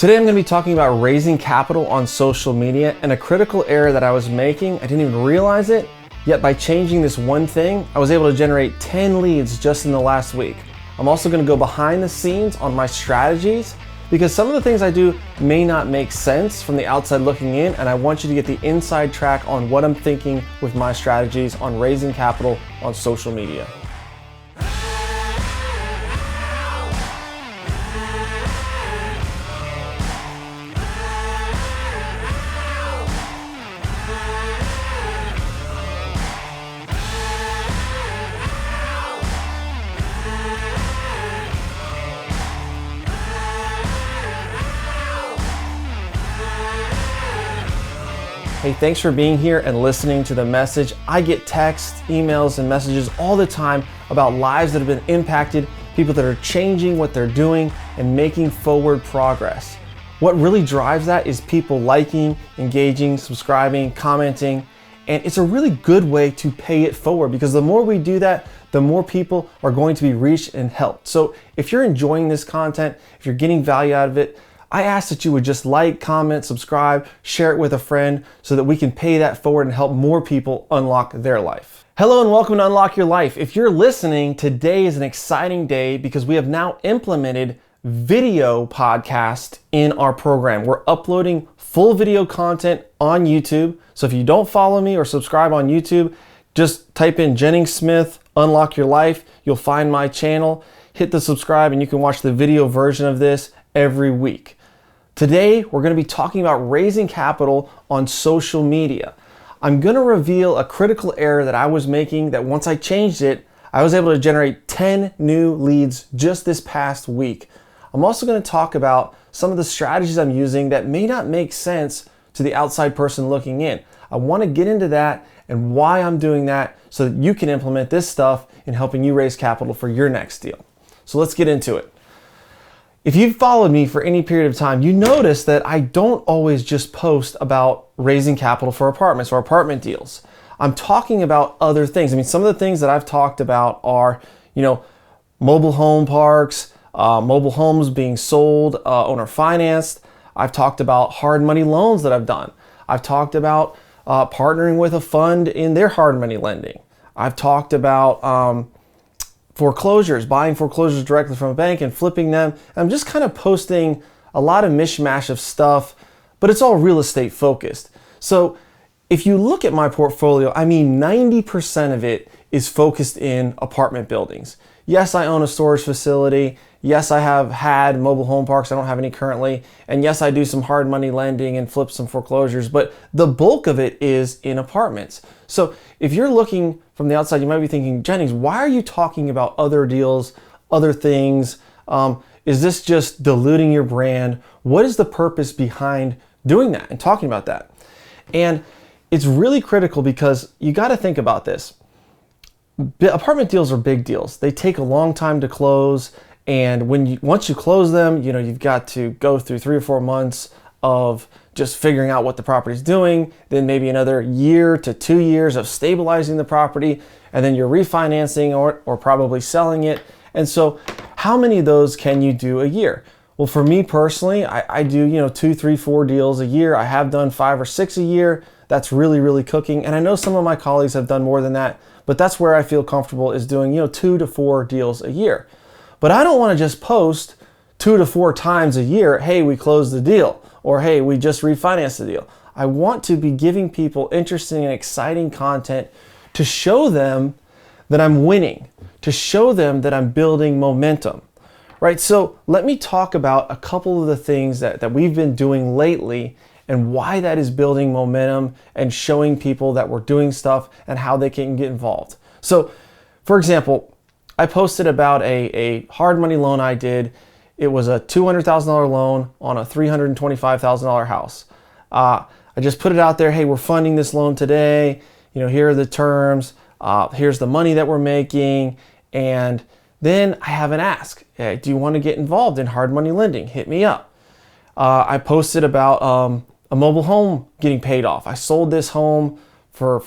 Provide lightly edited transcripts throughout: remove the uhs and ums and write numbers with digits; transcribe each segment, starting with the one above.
Today I'm going to be talking about raising capital on social media and a critical error that I was making. I didn't even realize it, yet by changing this one thing, I was able to generate 10 leads just in the last week. I'm also going to go behind the scenes on my strategies because some of the things I do may not make sense from the outside looking in, and I want you to get the inside track on what I'm thinking with my strategies on raising capital on social media. Hey, thanks for being here and listening to the message. I get texts, emails, and messages all the time about lives that have been impacted, people that are changing what they're doing and making forward progress. What really drives that is people liking, engaging, subscribing, commenting, and it's a really good way to pay it forward because the more we do that, the more people are going to be reached and helped. So if you're enjoying this content, if you're getting value out of it, I ask that you would just like, comment, subscribe, share it with a friend so that we can pay that forward and help more people unlock their life. Hello and welcome to Unlock Your Life. If you're listening, today is an exciting day because we have now implemented video podcast in our program. We're uploading full video content on YouTube. So if you don't follow me or subscribe on YouTube, just type in Jennings Smith, Unlock Your Life. You'll find my channel. Hit the subscribe and you can watch the video version of this every week. Today, we're going to be talking about raising capital on social media. I'm going to reveal a critical error that I was making that once I changed it, I was able to generate 10 new leads just this past week. I'm also going to talk about some of the strategies I'm using that may not make sense to the outside person looking in. I want to get into that and why I'm doing that so that you can implement this stuff in helping you raise capital for your next deal. So let's get into it. If you've followed me for any period of time, you notice that I don't always just post about raising capital for apartments or apartment deals. I'm talking about other things. I mean, some of the things that I've talked about are, mobile home parks, mobile homes being sold, owner financed. I've talked about hard money loans that I've done. I've talked about partnering with a fund in their hard money lending. I've talked about foreclosures, buying foreclosures directly from a bank and flipping them. I'm just kind of posting a lot of mishmash of stuff, but it's all real estate focused. So if you look at my portfolio, 90% of it is focused in apartment buildings. Yes, I own a storage facility. Yes, I have had mobile home parks. I don't have any currently. And yes, I do some hard money lending and flip some foreclosures, but the bulk of it is in apartments. So if you're looking from the outside, you might be thinking, Jennings, why are you talking about other deals, other things? Is this just diluting your brand? What is the purpose behind doing that and talking about that? And it's really critical because you got to think about this. Apartment deals are big deals. They take a long time to close. And once you close them, you've got to go through 3 or 4 months of just figuring out what the property is doing, then maybe another year to 2 years of stabilizing the property, and then you're refinancing or probably selling it. And so how many of those can you do a year? Well, for me personally, I do 2, 3, 4 deals a year. I have done 5 or 6 a year. That's really, really cooking. And I know some of my colleagues have done more than that, but that's where I feel comfortable is doing 2 to 4 deals a year. But I don't want to just post 2 to 4 times a year, hey, we closed the deal, or hey, we just refinanced the deal. I want to be giving people interesting and exciting content to show them that I'm winning, to show them that I'm building momentum, right? So let me talk about a couple of the things that we've been doing lately and why that is building momentum and showing people that we're doing stuff and how they can get involved. So, for example, I posted about a hard money loan I did. It was a $200,000 loan on a $325,000 house. I just put it out there, hey, we're funding this loan today. Here are the terms. Here's the money that we're making. And then I have an ask. Hey, do you want to get involved in hard money lending? Hit me up. I posted about a mobile home getting paid off. I sold this home for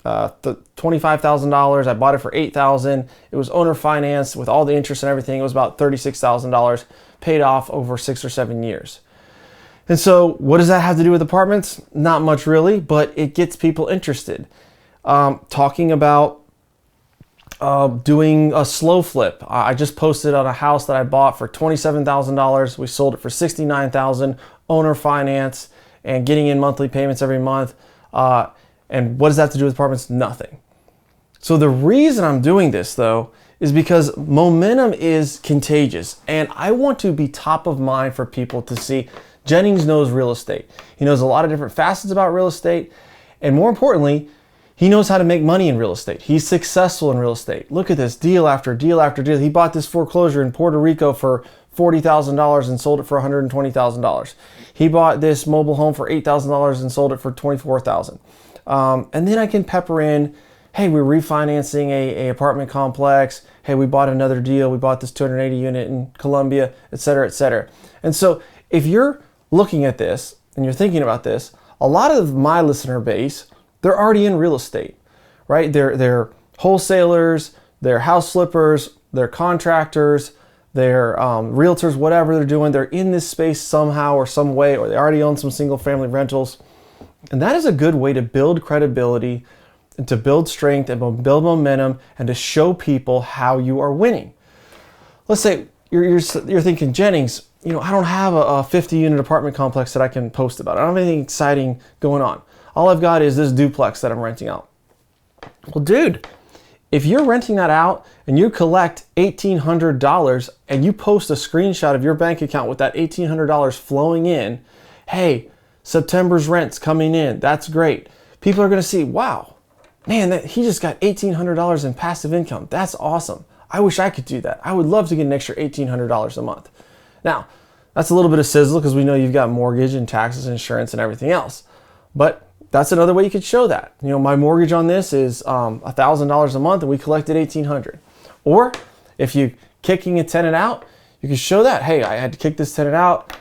$25,000. I bought it for $8,000. It was owner financed with all the interest and everything. It was about $36,000 paid off over 6 or 7 years. And so what does that have to do with apartments? Not much really, but it gets people interested. Talking about doing a slow flip. I just posted on a house that I bought for $27,000. We sold it for $69,000, owner finance, and getting in monthly payments every month. And what does that have to do with apartments? Nothing. So the reason I'm doing this though is because momentum is contagious, and I want to be top of mind for people to see Jennings knows real estate. He knows a lot of different facets about real estate, and more importantly, he knows how to make money in real estate. He's successful in real estate. Look at this, deal after deal after deal. He bought this foreclosure in Puerto Rico for $40,000 and sold it for $120,000. He bought this mobile home for $8,000 and sold it for $24,000. And then I can pepper in, hey, we're refinancing a apartment complex. Hey, we bought another deal. We bought this 280 unit in Colombia, et cetera, et cetera. And so if you're looking at this and you're thinking about this, a lot of my listener base, they're already in real estate, right? They're wholesalers, they're house flippers, they're contractors, they're realtors, whatever they're doing. They're in this space somehow or some way, or they already own some single family rentals. And that is a good way to build credibility and to build strength and build momentum and to show people how you are winning. Let's say you're thinking, Jennings, I don't have a 50 unit apartment complex that I can post about. I don't have anything exciting going on. All I've got is this duplex that I'm renting out. Well, dude, if you're renting that out and you collect $1,800 and you post a screenshot of your bank account with that $1,800 flowing in, hey, September's rent's coming in. That's great. People are going to see, wow, man, he just got $1,800 in passive income. That's awesome. I wish I could do that. I would love to get an extra $1,800 a month. Now, that's a little bit of sizzle because we know you've got mortgage and taxes and insurance and everything else. But that's another way you could show that. My mortgage on this is $1,000 a month and we collected $1,800. Or if you're kicking a tenant out, you can show that, hey, I had to kick this tenant out.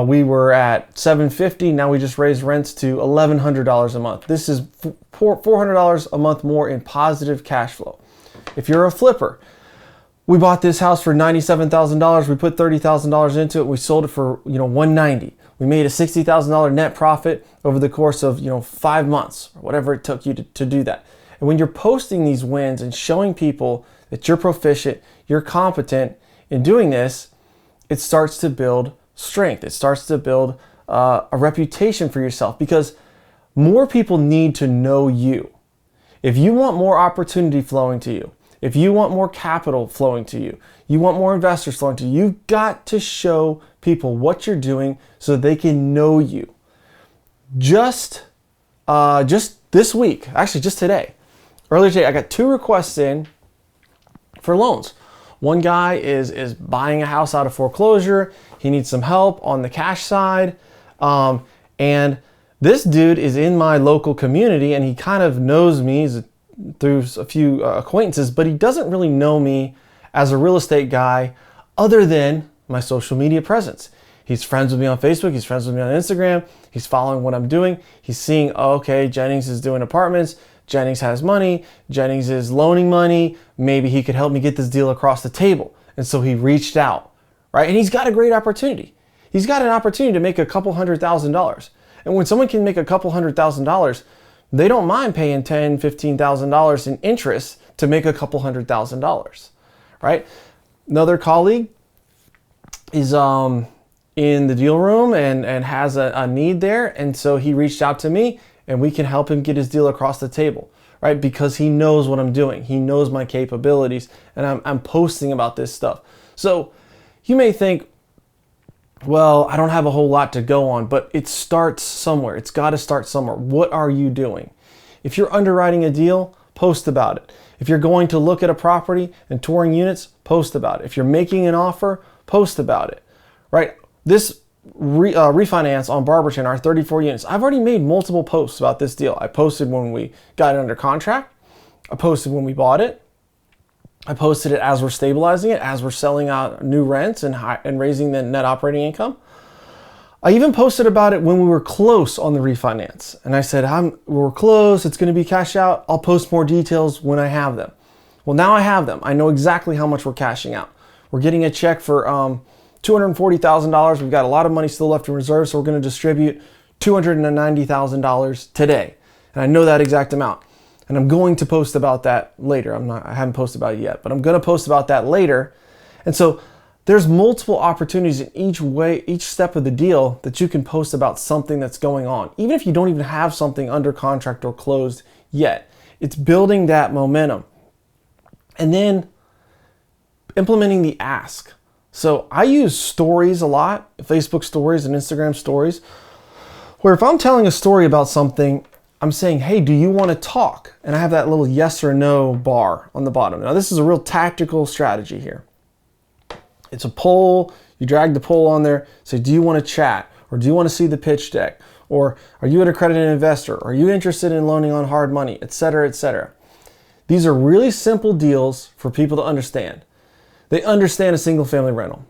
We were at $750. Now we just raised rents to $1,100 a month. This is $400 a month more in positive cash flow. If you're a flipper, we bought this house for $97,000. We put $30,000 into it. We sold it for $190,000. We made a $60,000 net profit over the course of 5 months or whatever it took you to do that. And when you're posting these wins and showing people that you're proficient, you're competent in doing this, it starts to build strength. It starts to build a reputation for yourself because more people need to know you. If you want more opportunity flowing to you, if you want more capital flowing to you, you want more investors flowing to you, you've got to show people what you're doing so they can know you. Just this week, actually just today, earlier today, I got 2 requests in for loans. One guy is buying a house out of foreclosure. He needs some help on the cash side. And this dude is in my local community and he kind of knows me through a few acquaintances, but he doesn't really know me as a real estate guy other than my social media presence. He's friends with me on Facebook. He's friends with me on Instagram. He's following what I'm doing. He's seeing, oh, okay, Jennings is doing apartments. Jennings has money. Jennings is loaning money. Maybe he could help me get this deal across the table. And so he reached out, right? And he's got a great opportunity. He's got an opportunity to make a couple $100,000. And when someone can make a couple $100,000, they don't mind paying $10,000, $15,000 in interest to make a couple $100,000, right? Another colleague is in the deal room and has a need there. And so he reached out to me and we can help him get his deal across the table, right? Because he knows what I'm doing. He knows my capabilities and I'm posting about this stuff. So you may think, well, I don't have a whole lot to go on, but it starts somewhere. It's got to start somewhere. What are you doing? If you're underwriting a deal, post about it. If you're going to look at a property and touring units, post about it. If you're making an offer, post about it, right? This refinance on Barberton, our 34 units, I've already made multiple posts about this deal. I posted when we got it under contract. I posted when we bought it. I posted it as we're stabilizing it, as we're selling out new rents and raising the net operating income. I even posted about it when we were close on the refinance. And I said, we're close, it's gonna be cash out. I'll post more details when I have them. Well, now I have them. I know exactly how much we're cashing out. We're getting a check for $240,000. We've got a lot of money still left in reserve, so we're going to distribute $290,000 today. And I know that exact amount. And I'm going to post about that later. I haven't posted about it yet, but I'm going to post about that later. And so there's multiple opportunities in each step of the deal that you can post about something that's going on, even if you don't even have something under contract or closed yet. It's building that momentum. And then implementing the ask. So I use stories a lot, Facebook stories and Instagram stories, where if I'm telling a story about something, I'm saying, hey, do you want to talk? And I have that little yes or no bar on the bottom. Now, this is a real tactical strategy here. It's a poll. You drag the poll on there. Say, do you want to chat? Or do you want to see the pitch deck? Or are you an accredited investor? Are you interested in loaning on hard money? Et cetera, et cetera. These are really simple deals for people to understand. They understand a single family rental.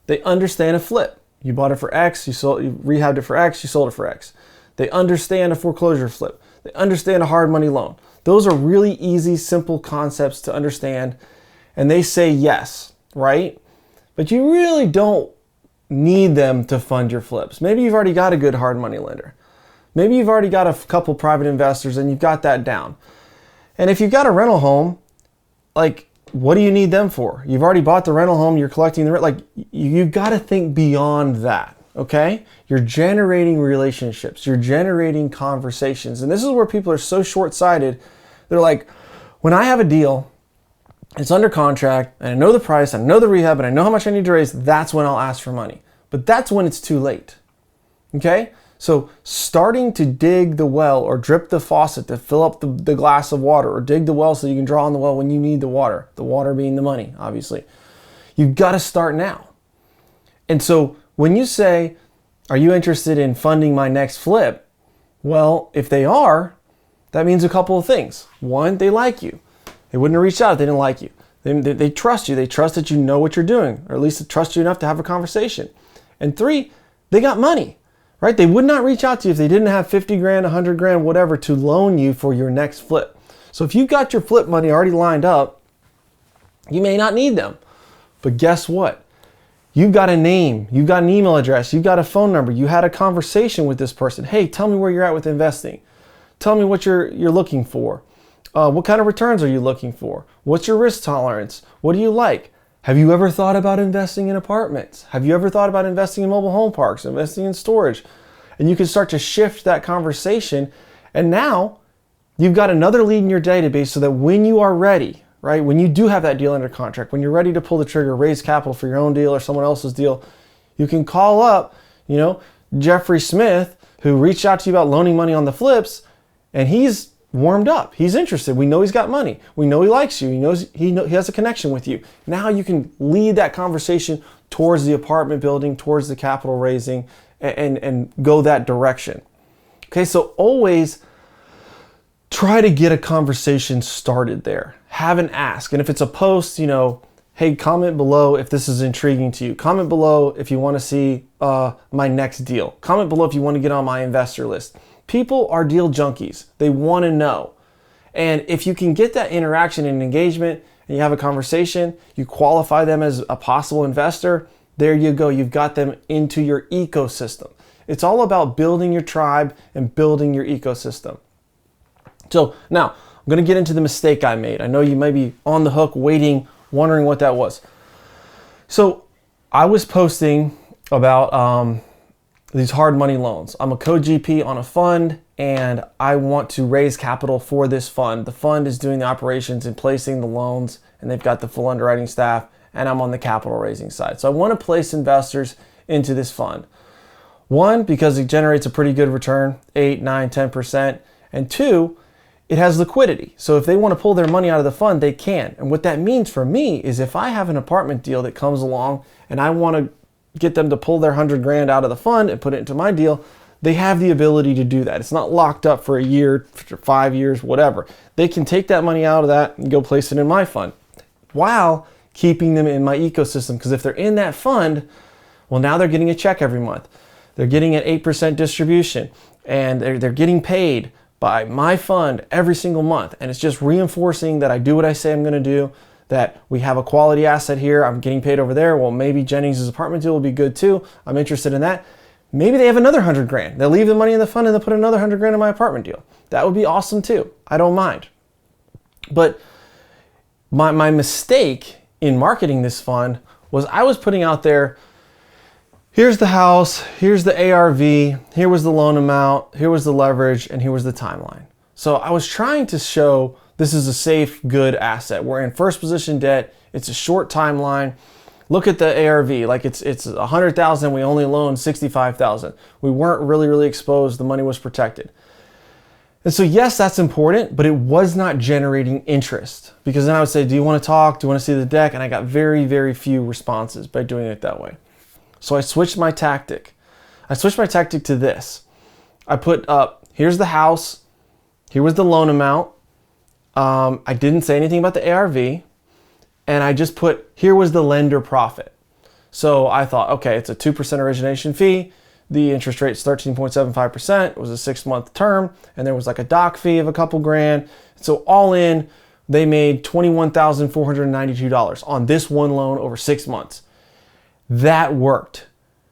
They understand a flip. You bought it for X, you rehabbed it for X, you sold it for X. They understand a foreclosure flip. They understand a hard money loan. Those are really easy, simple concepts to understand. And they say yes, right? But you really don't need them to fund your flips. Maybe you've already got a good hard money lender. Maybe you've already got a couple private investors and you've got that down. And if you've got a rental home, like, what do you need them for? You've already bought the rental home, you're collecting the rent. Like, you've got to think beyond that, okay? You're generating relationships. You're generating conversations. And this is where people are so short-sighted. They're like, when I have a deal, it's under contract, and I know the price, I know the rehab, and I know how much I need to raise, that's when I'll ask for money. But that's when it's too late, okay? So starting to dig the well or drip the faucet to fill up the glass of water, or dig the well so you can draw on the well when you need the water being the money, obviously. You've got to start now. And so when you say, are you interested in funding my next flip? Well, if they are, that means a couple of things. One, they like you. They wouldn't have reached out if they didn't like you. They trust you. They trust that you know what you're doing, or at least they trust you enough to have a conversation. And three, they got money. Right? They would not reach out to you if they didn't have 50 grand, 100 grand, whatever, to loan you for your next flip. So if you've got your flip money already lined up, you may not need them. But guess what? You've got a name, you've got an email address, you've got a phone number, you had a conversation with this person. Hey, tell me where you're at with investing. Tell me what you're looking for. What kind of returns are you looking for? What's your risk tolerance? What do you like? Have you ever thought about investing in apartments? Have you ever thought about investing in mobile home parks, investing in storage? And you can start to shift that conversation. And now you've got another lead in your database so that when you are ready, right, when you do have that deal under contract, when you're ready to pull the trigger, raise capital for your own deal or someone else's deal, you can call up, Jeffrey Smith, who reached out to you about loaning money on the flips, and he's warmed up. He's interested. We know he's got money. We know he likes you. He has a connection with you. Now you can lead that conversation towards the apartment building, towards the capital raising, and go that direction. Okay, so always try to get a conversation started there. Have an ask. And if it's a post, hey, comment below if this is intriguing to you. Comment below if you want to see my next deal. Comment below if you want to get on my investor list. People are deal junkies. They want to know. And if you can get that interaction and engagement and you have a conversation, you qualify them as a possible investor, there you go. You've got them into your ecosystem. It's all about building your tribe and building your ecosystem. So now I'm going to get into the mistake I made. I know you may be on the hook waiting, wondering what that was. So I was posting about these hard money loans. I'm a co-GP on a fund and I want to raise capital for this fund. The fund is doing the operations and placing the loans, and they've got the full underwriting staff, and I'm on the capital raising side. So I want to place investors into this fund. One, because it generates a pretty good return, 8, 9, 10%. And two, it has liquidity. So if they want to pull their money out of the fund, they can. And what that means for me is if I have an apartment deal that comes along and I want to get them to pull their 100 grand out of the fund and put it into my deal, they have the ability to do that. It's not locked up for a year, for 5 years, whatever. They can take that money out of that and go place it in my fund while keeping them in my ecosystem. Because if they're in that fund, well, now they're getting a check every month. They're getting an 8% distribution, and they're getting paid by my fund every single month. And it's just reinforcing that I do what I say I'm going to do, that we have a quality asset here. I'm getting paid over there. Well, maybe Jennings' apartment deal will be good too. I'm interested in that. Maybe they have another 100 grand. They'll leave the money in the fund and they'll put another 100 grand in my apartment deal. That would be awesome too. I don't mind. But my mistake in marketing this fund was I was putting out there, here's the house, here's the ARV, here was the loan amount, here was the leverage, and here was the timeline. So I was trying to show this is a safe, good asset. We're in first position debt. It's a short timeline. Look at the ARV, like it's 100,000. We only loaned 65,000. We weren't really exposed. The money was protected. And so yes, that's important, but it was not generating interest, because then I would say, do you want to talk? Do you want to see the deck? And I got very few responses by doing it that way. So I switched my tactic. I switched my tactic to this. I put up, here's the house, here was the loan amount. I didn't say anything about the ARV, and I just put, here was the lender profit. So I thought, okay, it's a 2% origination fee. The interest rate's 13.75%. It was a 6-month term, and there was like a doc fee of a couple grand. So all in, they made $21,492 on this one loan over 6 months. That worked.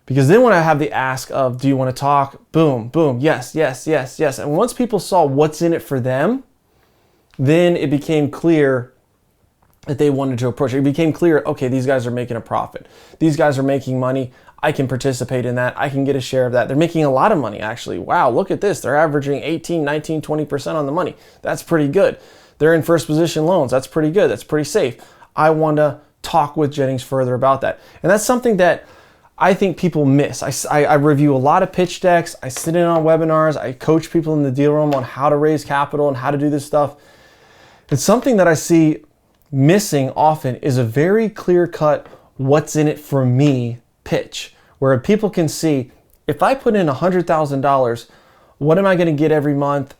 Because then when I have the ask of, do you want to talk? Boom, yes. And once people saw what's in it for them, then it became clear that they wanted to approach it. It became clear, okay, these guys are making a profit. These guys are making money. I can participate in that. I can get a share of that. They're making a lot of money, actually. Wow, look at this. They're averaging 18, 19, 20% on the money. That's pretty good. They're in first position loans. That's pretty good. That's pretty safe. I want to talk with Jennings further about that. And that's something that I think people miss. I review a lot of pitch decks. I sit in on webinars. I coach people in the deal room on how to raise capital and how to do this stuff. And something that I see missing often is a very clear-cut, what's in it for me pitch, where people can see, if I put in $100,000, what am I going to get every month?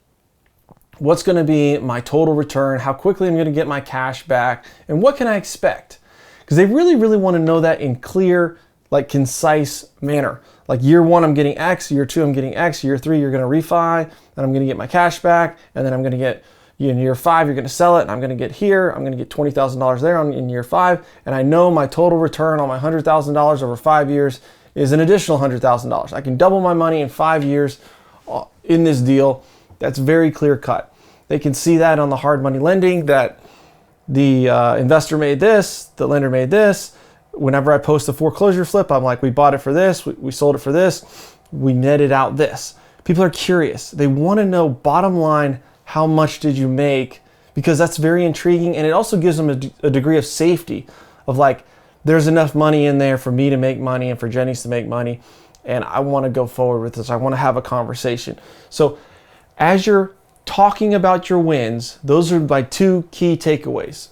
What's going to be my total return? How quickly I'm going to get my cash back? And what can I expect? Because they really want to know that in clear, like concise manner. Like year 1, I'm getting X, year 2, I'm getting X, year 3, you're going to refi, and I'm going to get my cash back, and then I'm going to get, in year 5, you're going to sell it, and I'm going to get here, I'm going to get $20,000 there in year 5, and I know my total return on my $100,000 over 5 years is an additional $100,000. I can double my money in 5 years in this deal. That's very clear cut. They can see that on the hard money lending, that the investor made this, the lender made this. Whenever I post a foreclosure flip, I'm like, we bought it for this, we sold it for this, we netted out this. People are curious. They want to know, bottom line, how much did you make? Because that's very intriguing, and it also gives them a degree of safety of like, there's enough money in there for me to make money and for Jennings to make money, and I want to go forward with this. I want to have a conversation. So as you're talking about your wins, those are my 2 key takeaways.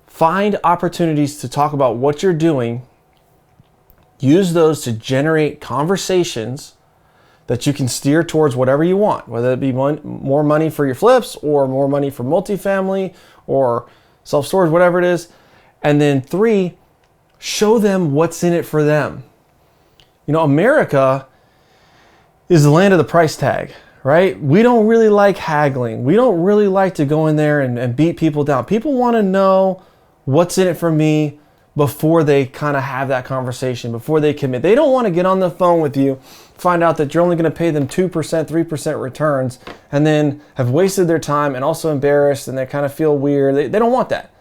Find opportunities to talk about what you're doing. Use those to generate conversations that you can steer towards whatever you want, whether it be more money for your flips or more money for multifamily or self-storage, whatever it is. And then 3, show them what's in it for them. America is the land of the price tag, right? We don't really like haggling. We don't really like to go in there and beat people down. People want to know what's in it for me before they kind of have that conversation, before they commit. They don't want to get on the phone with you, find out that you're only going to pay them 2%, 3% returns, and then have wasted their time and also embarrassed, and they kind of feel weird. They don't want that.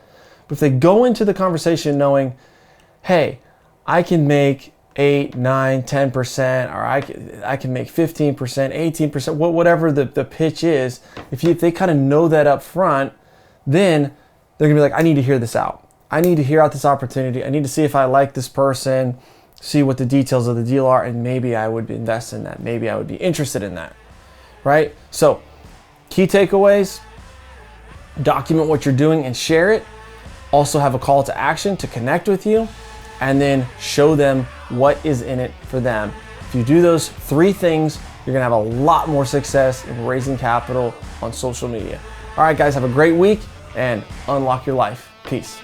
But if they go into the conversation knowing, hey, I can make 8, 9, 10%, or I can make 15%, 18%, whatever the pitch is, if they kind of know that up front, then they're gonna be like, I need to hear this out. I need to hear out this opportunity. I need to see if I like this person, see what the details of the deal are, and maybe I would invest in that. Maybe I would be interested in that, right? So key takeaways, document what you're doing and share it. Also have a call to action to connect with you, and then show them what is in it for them. If you do those 3 things, you're gonna have a lot more success in raising capital on social media. All right, guys, have a great week and unlock your life. Peace.